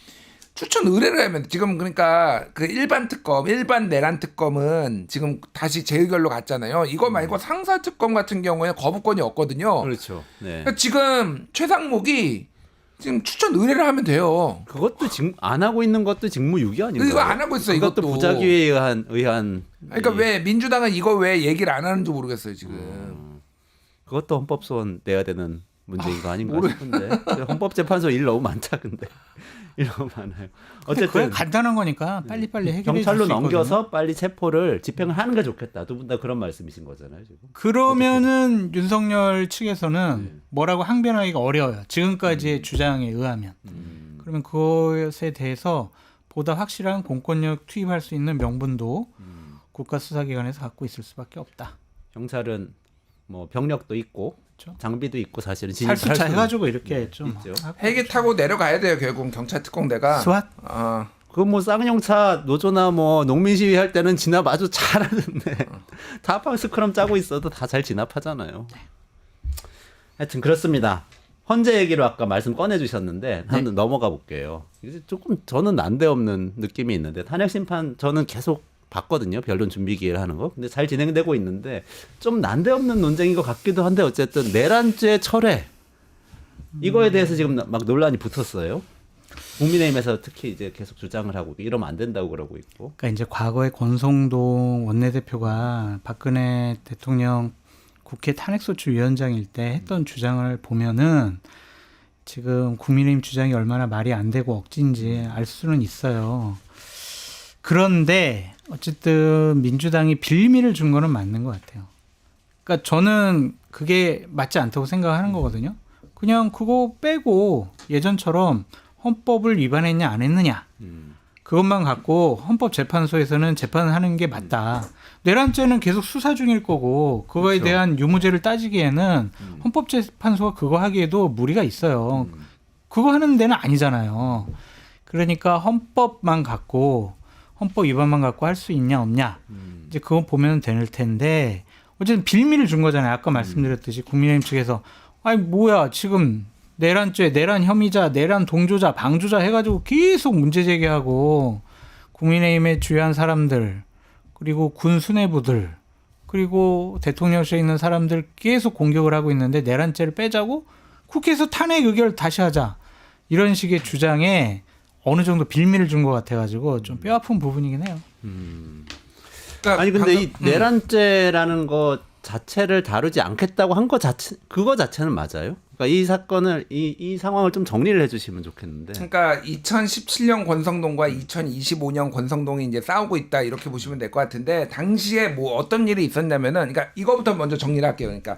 추천 의뢰를 하면 지금 그러니까 그 일반 내란 특검은 지금 다시 재의결로 갔잖아요. 이거 말고 상설 특검 같은 경우에 거부권이 없거든요. 그렇죠. 네. 그러니까 지금 최상목이 지금 추천 의뢰를 하면 돼요. 그것도 지금 안 하고 있는 것도 직무유기 아닌가요? 이거 안 하고 있어요. 그것도 이것도. 부작위에 의한. 그러니까 왜 민주당은 이거 왜 얘기를 안 하는지 모르겠어요 지금. 그것도 헌법소원 내야 되는 문제인 거 아닌가 싶은데 헌법재판소 일 너무 많다 근데 일 너무 많아요. 어쨌든 어쨌든 간단한 거니까 빨리빨리 해결해 경찰로 줄수 있거든요. 넘겨서 빨리 체포를 집행을 하는 게 좋겠다. 두 분 다 그런 말씀이신 거잖아요 지금. 그러면은 윤석열 측에서는 뭐라고 항변하기가 어려워요. 지금까지의 주장에 의하면. 그러면 그것에 대해서 보다 확실한 공권력 투입할 수 있는 명분도 국가수사기관에서 갖고 있을 수밖에 없다. 경찰은 뭐 병력도 있고 그렇죠. 장비도 있고 사실은 살수차 수는 해가지고 이렇게 좀 있죠. 하고. 헬기 타고 내려가야 돼요 결국 경찰 특공대가. 스왓? 그 뭐 쌍용차 노조나 뭐 농민 시위 할 때는 진압 아주 잘하는데 타파 스크럼 짜고 있어도 다 잘 진압하잖아요. 하여튼 그렇습니다. 헌재 얘기로 아까 말씀 꺼내주셨는데 한번 넘어가 볼게요. 이제 조금 저는 난데없는 느낌이 있는데 탄핵 심판 저는 계속 봤거든요. 변론 준비 기회를 하는 거. 근데 잘 진행되고 있는데 좀 난데없는 논쟁인 것 같기도 한데 어쨌든 내란죄 철회 이거에 대해서 지금 막 논란이 붙었어요. 국민의힘에서 특히 이제 계속 주장을 하고 이러면 안 된다고 그러고 있고. 그러니까 이제 과거에 권성동 원내대표가 박근혜 대통령 국회 탄핵소추위원장일 때 했던 주장을 보면은 지금 국민의힘 주장이 얼마나 말이 안 되고 억지인지 알 수는 있어요. 그런데 어쨌든 민주당이 빌미를 준 거는 맞는 것 같아요. 그러니까 저는 그게 맞지 않다고 생각하는 거거든요. 그냥 그거 빼고 예전처럼 헌법을 위반했냐 안 했느냐 그것만 갖고 헌법재판소에서는 재판을 하는 게 맞다. 내란죄는 계속 수사 중일 거고 그거에 그렇죠. 대한 유무죄를 따지기에는 헌법재판소가 그거 하기에도 무리가 있어요. 그거 하는 데는 아니잖아요. 그러니까 헌법만 갖고 헌법 위반만 갖고 할 수 있냐 없냐 이제 그건 보면 될 텐데 어쨌든 빌미를 준 거잖아요. 아까 말씀드렸듯이 국민의힘 측에서 아니 뭐야 지금 내란죄, 내란 혐의자, 내란 동조자, 방조자 해가지고 계속 문제 제기하고 국민의힘의 주요한 사람들 그리고 군 수뇌부들 그리고 대통령실에 있는 사람들 계속 공격을 하고 있는데 내란죄를 빼자고 국회에서 탄핵 의결 다시 하자 이런 식의 주장에 어느 정도 빌미를 준 것 같아가지고 좀 뼈아픈 부분이긴 해요. 그러니까 아니 근데 방금- 이 내란죄라는 것 자체를 다루지 않겠다고 한 거 자체 그거 자체는 맞아요? 그러니까 이 사건을 이 상황을 좀 정리를 해주시면 좋겠는데. 그러니까 2017년 권성동과 2025년 권성동이 이제 싸우고 있다 이렇게 보시면 될 것 같은데 당시에 뭐 어떤 일이 있었냐면은 그러니까 이거부터 먼저 정리를 할게요. 그러니까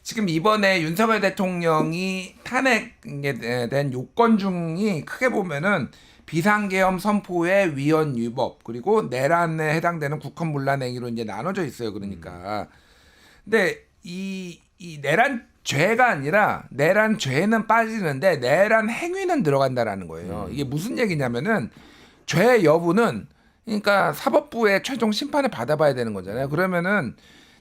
지금 이번에 윤석열 대통령이 탄핵에 대한 요건 중이 크게 보면은 비상계엄 선포의 위헌 위법 그리고 내란에 해당되는 국헌 문란 행위로 이제 나눠져 있어요. 그러니까 근데 이 내란 죄가 아니라 내란 죄는 빠지는데 내란 행위는 들어간다라는 거예요. 이게 무슨 얘기냐면은 죄 여부는 그러니까 사법부의 최종 심판을 받아봐야 되는 거잖아요. 그러면은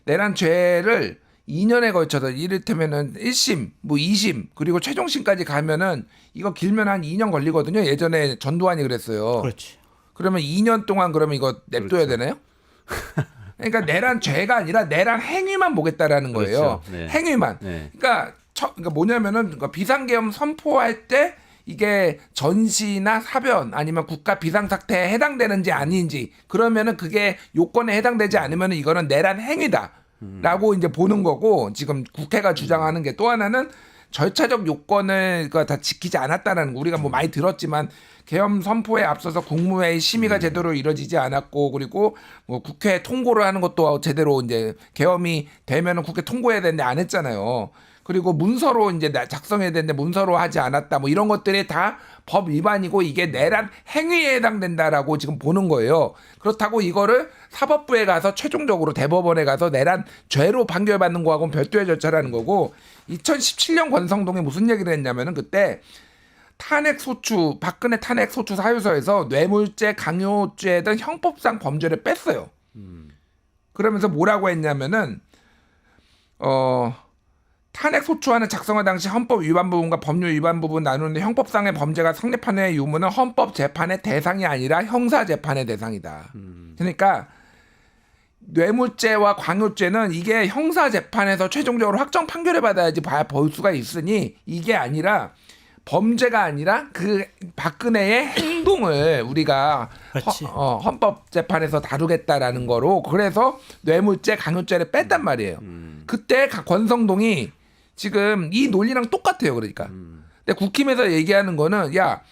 내란 죄를 2년에 걸쳐서 이를테면은 1심, 뭐 2심 그리고 최종심까지 가면은 이거 길면 한 2년 걸리거든요. 예전에 전두환이 그랬어요. 그렇지. 그러면 2년 동안 그러면 이거 냅둬야 되나요? 그러니까 내란 죄가 아니라 내란 행위만 보겠다라는 거예요. 그렇죠. 네. 행위만. 네. 그러니까 뭐냐면은 그러니까 비상계엄 선포할 때 이게 전시나 사변 아니면 국가 비상사태에 해당되는지 아닌지 그러면은 그게 요건에 해당되지 않으면은 이거는 내란 행위다라고 이제 보는 거고 지금 국회가 주장하는 게 또 하나는 절차적 요건을 다 지키지 않았다는 거. 우리가 뭐 많이 들었지만 계엄 선포에 앞서서 국무회의 심의가 제대로 이루어지지 않았고 그리고 뭐 국회 통고를 하는 것도 제대로 이제 계엄이 되면은 국회 통고해야 되는데 안 했잖아요. 그리고 문서로 이제 작성해야 되는데 문서로 하지 않았다. 뭐 이런 것들이 다 법 위반이고 이게 내란 행위에 해당된다라고 지금 보는 거예요. 그렇다고 이거를 사법부에 가서 최종적으로 대법원에 가서 내란 죄로 판결받는 거하고는 별도의 절차라는 거고 2017년 권성동이 무슨 얘기를 했냐면은 그때 탄핵소추 박근혜 탄핵소추 사유서에서 뇌물죄, 강요죄 등 형법상 범죄를 뺐어요. 그러면서 뭐라고 했냐면은 탄핵소추안을 작성할 당시 헌법 위반 부분과 법률 위반 부분 나누는데 형법상의 범죄가 성립하는 유무는 헌법재판의 대상이 아니라 형사재판의 대상이다. 그러니까 뇌물죄와 광요죄는 이게 형사재판에서 최종적으로 확정 판결을 받아야지 볼 수가 있으니 이게 아니라 범죄가 아니라 그 박근혜의 행동을 우리가 그렇지. 헌법재판에서 다루겠다라는 거로 그래서 뇌물죄, 강요죄를 뺐단 말이에요. 그때 권성동이 지금 이 논리랑 똑같아요. 그러니까. 근데 국힘에서 얘기하는 거는 야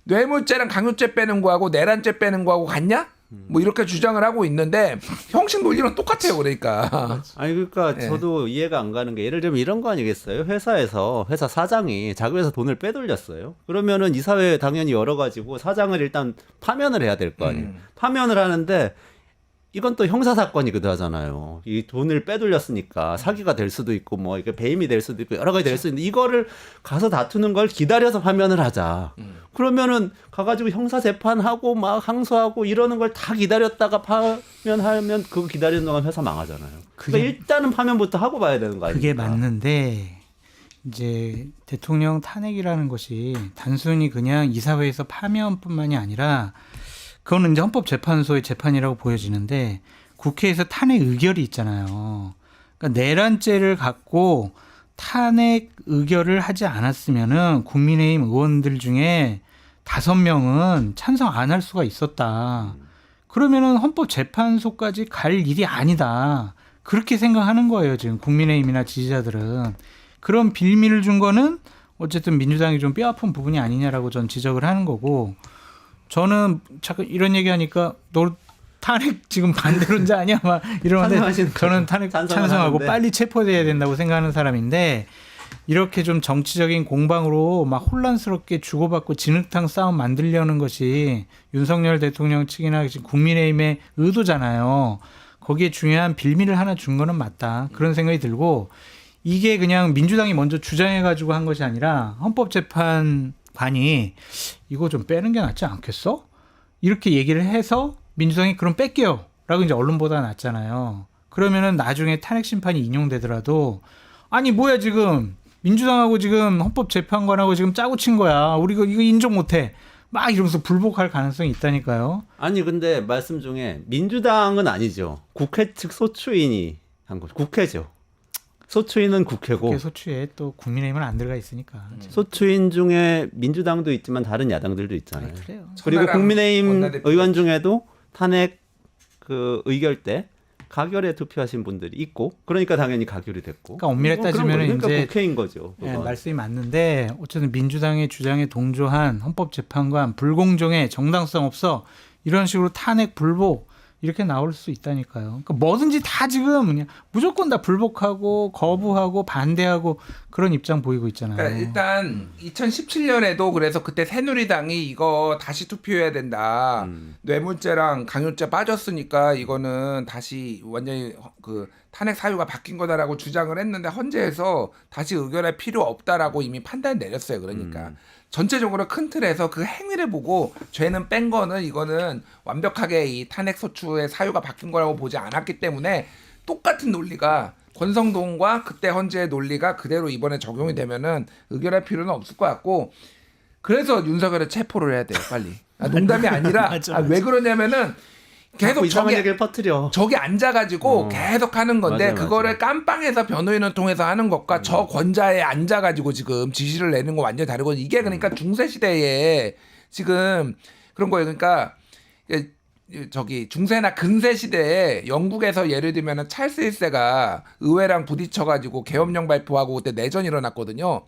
뇌물죄랑 강요죄 빼는 거하고 내란죄 빼는 거하고 같냐? 뭐 이렇게 주장을 하고 있는데 형식 논리랑 똑같아요. 그러니까. 아니 그러니까 네. 저도 이해가 안 가는 게 예를 들면 이런 거 아니겠어요? 회사에서 회사 사장이 자기 회사 돈을 빼돌렸어요. 그러면은 이사회 당연히 열어가지고 사장을 일단 파면을 해야 될 거 아니에요. 파면을 하는데 이건 또 형사 사건이기도 하잖아요. 이 돈을 빼돌렸으니까 사기가 될 수도 있고 뭐 이게 배임이 될 수도 있고 여러 가지 될 수 있는데 이거를 가서 다투는 걸 기다려서 파면을 하자. 그러면은 가가지고 형사 재판하고 막 항소하고 이러는 걸 다 기다렸다가 파면하면 그거 기다리는 동안 회사 망하잖아요. 그러니까 일단은 파면부터 하고 봐야 되는 거 아닙니까? 그게 맞는데 이제 대통령 탄핵이라는 것이 단순히 그냥 이사회에서 파면뿐만이 아니라 그거는 이제 헌법재판소의 재판이라고 보여지는데 국회에서 탄핵 의결이 있잖아요. 그러니까 내란죄를 갖고 탄핵 의결을 하지 않았으면은 국민의힘 의원들 중에 5명은 찬성 안 할 수가 있었다. 그러면은 헌법재판소까지 갈 일이 아니다. 그렇게 생각하는 거예요. 지금 국민의힘이나 지지자들은. 그런 빌미를 준 거는 어쨌든 민주당이 좀 뼈아픈 부분이 아니냐라고 전 지적을 하는 거고, 저는 자꾸 이런 얘기하니까 너 탄핵 지금 반대론자 아니야 막 이러는데 찬성하시는 저는 탄핵 찬성을 찬성하고 하는데. 빨리 체포돼야 된다고 생각하는 사람인데, 이렇게 좀 정치적인 공방으로 막 혼란스럽게 주고받고 진흙탕 싸움 만들려는 것이 윤석열 대통령 측이나 지금 국민의힘의 의도잖아요. 거기에 중요한 빌미를 하나 준 거는 맞다. 그런 생각이 들고, 이게 그냥 민주당이 먼저 주장해가지고 한 것이 아니라 헌법재판관이 이거 좀 빼는 게 낫지 않겠어? 이렇게 얘기를 해서 민주당이 그럼 뺄게요 라고 이제 언론보다 낫잖아요. 그러면은 나중에 탄핵 심판이 인용되더라도, 아니 뭐야 지금 민주당하고 지금 헌법재판관하고 지금 짜고 친 거야. 우리 이거 인정 못해. 막 이러면서 불복할 가능성이 있다니까요. 아니 근데 말씀 중에 민주당은 아니죠. 국회 측 소추인이 한 거죠. 국회죠. 소추인은 국회고 국회 소추에 또 국민의힘은 안 들어가 있으니까. 소추인 중에 민주당도 있지만 다른 야당들도 있잖아요. 그래요. 그리고 천하람 국민의힘 원내대표. 의원 중에도 탄핵 그 의결 때 가결에 투표하신 분들이 있고, 그러니까 당연히 가결이 됐고. 그러니까 엄밀히 그런 따지면은 거죠. 그러니까 이제 국회인 거죠. 예, 그건. 말씀이 맞는데 어쨌든 민주당의 주장에 동조한 헌법재판관 불공정해, 정당성 없어, 이런 식으로 탄핵 불복 이렇게 나올 수 있다니까요. 그러니까 뭐든지 다 지금 그냥 무조건 다 불복하고 거부하고 반대하고 그런 입장 보이고 있잖아요. 그러니까 일단 2017년에도 그래서 그때 새누리당이 이거 다시 투표해야 된다. 뇌물죄랑 강요죄 빠졌으니까 이거는 다시 완전히 그 탄핵 사유가 바뀐 거다라고 주장을 했는데 헌재에서 다시 의결할 필요 없다라고 이미 판단 내렸어요. 그러니까 전체적으로 큰 틀에서 그 행위를 보고 죄는 뺀 거는 이거는 완벽하게 이 탄핵 소추의 사유가 바뀐 거라고 보지 않았기 때문에 똑같은 논리가 권성동과 그때 헌재의 논리가 그대로 이번에 적용이 되면은 의결할 필요는 없을 것 같고, 그래서 윤석열을 체포를 해야 돼요, 빨리. 농담이 아니라 맞아, 그 왜 그러냐면은 계속 이상한 저기 얘기를 퍼뜨려. 저기 앉아가지고 계속 하는 건데, 맞아요, 그거를 맞아요. 깜빵에서 변호인을 통해서 하는 것과 저 권자에 앉아가지고 지금 지시를 내는 거 완전히 다르거든요. 이게 그러니까 중세 시대에 지금 그런 거예요. 그러니까 저기 중세나 근세 시대에 영국에서 예를 들면은 찰스 1세가 의회랑 부딪혀가지고 계엄령 발표하고 그때 내전이 일어났거든요.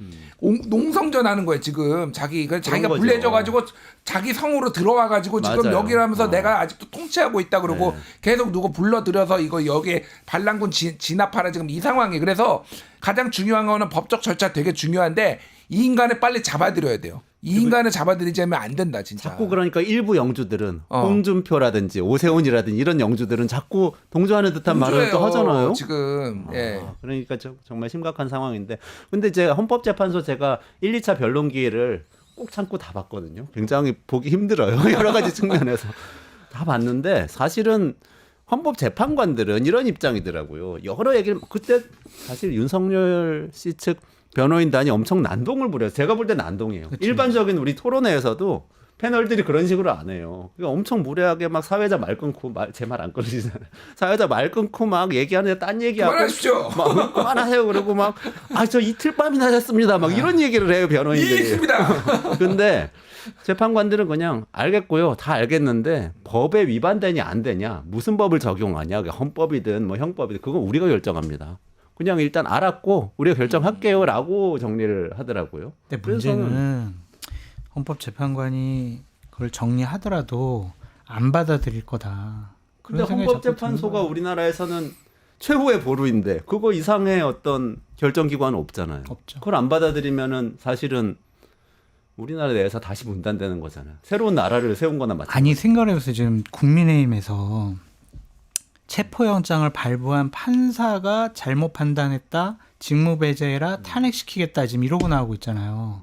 농성전 하는 거예요 지금. 자기가 거죠. 불리해져가지고 자기 성으로 들어와가지고 지금 맞아요. 여기라면서 내가 아직도 통치하고 있다 그러고 네. 계속 누구 불러들여서 이거 여기에 반란군 진압하라 지금 이 상황이. 그래서 가장 중요한 거는 법적 절차 되게 중요한데 이 인간을 빨리 잡아들여야 돼요. 이 인간을 잡아들이지 않으면 안 된다 진짜. 자꾸 그러니까 일부 영주들은 홍준표라든지 오세훈이라든지 이런 영주들은 자꾸 동조하는 듯한 말을 또 하잖아요. 지금. 예. 그러니까 정말 심각한 상황인데, 근데 이제 헌법재판소 제가 1, 2차 변론 기회를 꼭 참고 다 봤거든요. 굉장히 보기 힘들어요. 여러 가지 측면에서 다 봤는데 사실은 헌법재판관들은 이런 입장이더라고요. 여러 얘기를 그때 사실 윤석열 씨 측 변호인단이 엄청 난동을 부려요. 제가 볼 때 난동이에요. 그치. 일반적인 우리 토론회에서도 패널들이 그런 식으로 안 해요. 그러니까 엄청 무례하게 막 사회자 말 끊고 제 말 안 끊으시잖아요. 사회자 말 끊고 막 얘기하는데 딴 얘기하고 그만하십시오. 막 그만하세요. 그러고 막 저 이틀 밤이나 잤습니다. 막 이런 얘기를 해요, 이 변호인들이. 있습니다. 근데 재판관들은 그냥 알겠고요. 다 알겠는데 법에 위반되냐 안 되냐, 무슨 법을 적용하냐, 헌법이든 뭐 형법이든 그건 우리가 결정합니다. 그냥 일단 알았고 우리가 결정할게요라고 정리를 하더라고요. 근데 그래서는 문제는 헌법재판관이 그걸 정리하더라도 안 받아들일 거다. 근데 그런 생각이 자꾸 헌법재판소가 드는 거예요. 우리나라에서는 최후의 보루인데 그거 이상의 어떤 결정기관은 없잖아요. 없죠. 그걸 안 받아들이면은 사실은 우리나라 내에서 다시 분단되는 거잖아요. 새로운 나라를 세운 거나 마찬가지. 아니 생각해보세요. 지금 국민의힘에서 체포영장을 발부한 판사가 잘못 판단했다, 직무배제해라, 탄핵시키겠다 지금 이러고 나오고 있잖아요.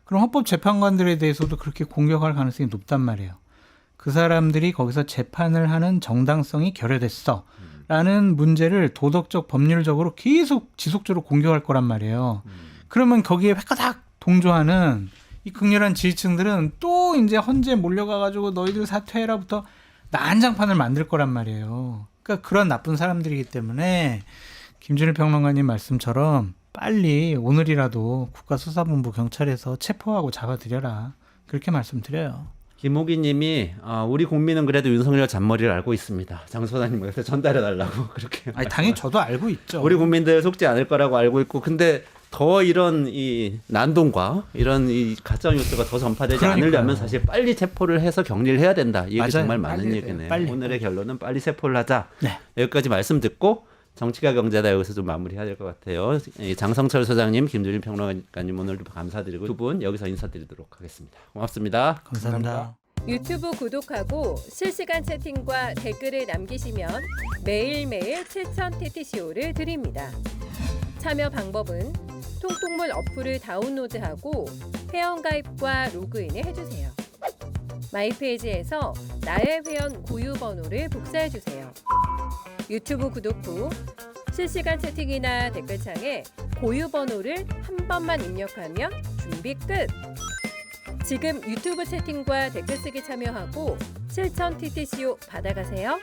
그럼 헌법재판관들에 대해서도 그렇게 공격할 가능성이 높단 말이에요. 그 사람들이 거기서 재판을 하는 정당성이 결여됐어 라는 문제를 도덕적 법률적으로 계속 지속적으로 공격할 거란 말이에요. 그러면 거기에 회가닥 동조하는 이 극렬한 지지층들은 또 이제 헌재 몰려가가지고 너희들 사퇴해라부터 난장판을 만들 거란 말이에요. 그러니까 그런 나쁜 사람들이기 때문에 김준일 평론가님 말씀처럼 빨리 오늘이라도 국가수사본부 경찰에서 체포하고 잡아들여라. 그렇게 말씀드려요. 김호기님이 우리 국민은 그래도 윤석열 잔머리를 알고 있습니다. 장 소장님께서 전달해달라고 그렇게. 아니, 당연히 저도 알고 있죠. 우리 국민들 속지 않을 거라고 알고 있고, 근데 더 이런 이 난동과 이런 이 가짜 뉴스가 더 전파되지 그러니까요. 않으려면 사실 빨리 체포를 해서 격리를 해야 된다. 이게 맞아요. 정말 빨리 맞는 해야 얘기네요. 돼요. 빨리. 오늘의 결론은 빨리 체포를 하자. 네. 여기까지 말씀 듣고 정치가 경제다 여기서 좀 마무리해야 될 것 같아요. 장성철 소장님, 김준일 평론가님 오늘도 감사드리고 두 분 여기서 인사드리도록 하겠습니다. 고맙습니다. 감사합니다. 유튜브 구독하고 실시간 채팅과 댓글을 남기시면 매일매일 실천 TTCO를 드립니다. 참여 방법은 통통물 어플을 다운로드하고 회원가입과 로그인을 해주세요. 마이페이지에서 나의 회원 고유 번호를 복사해주세요. 유튜브 구독 후 실시간 채팅이나 댓글창에 고유 번호를 한 번만 입력하면 준비 끝! 지금 유튜브 채팅과 댓글 쓰기 참여하고 실천 TTCO 받아가세요.